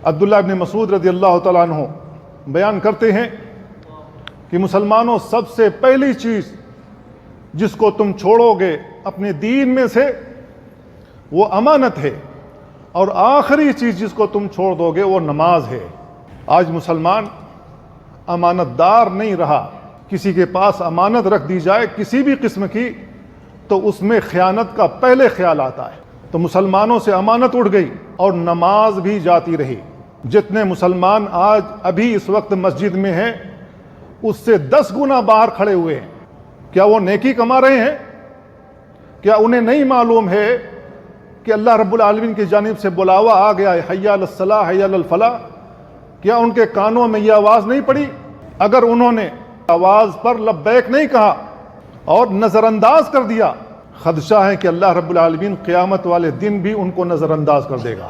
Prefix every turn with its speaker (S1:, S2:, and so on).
S1: अब्दुल्लाह इब्न मसूद रज़ियल्लाहु तआला अन्हु बयान करते हैं कि मुसलमानों, सबसे पहली चीज़ जिसको तुम छोड़ोगे अपने दीन में से वो अमानत है, और आखिरी चीज़ जिसको तुम छोड़ दोगे वो नमाज है। आज मुसलमान अमानतदार नहीं रहा। किसी के पास अमानत रख दी जाए किसी भी किस्म की, तो उसमें ख़यानत का पहले ख्याल आता है। तो मुसलमानों से अमानत उठ गई और नमाज भी जाती रही। जितने मुसलमान आज अभी इस वक्त मस्जिद में हैं, उससे 10 गुना बाहर खड़े हुए हैं। क्या वो नेकी कमा रहे हैं? क्या उन्हें नहीं मालूम है कि अल्लाह रब्बुल आलमीन की जानिब से बुलावा आ गया है, हय्या अलस सलाह हय्या अलल फलाह? क्या उनके कानों में यह आवाज़ नहीं पड़ी? अगर उन्होंने आवाज़ पर लब्बैक नहीं कहा और नज़रअंदाज कर दिया, खदशा है कि अल्लाह रब्बुल आलमीन क़यामत वाले दिन भी उनको नज़रअंदाज कर देगा।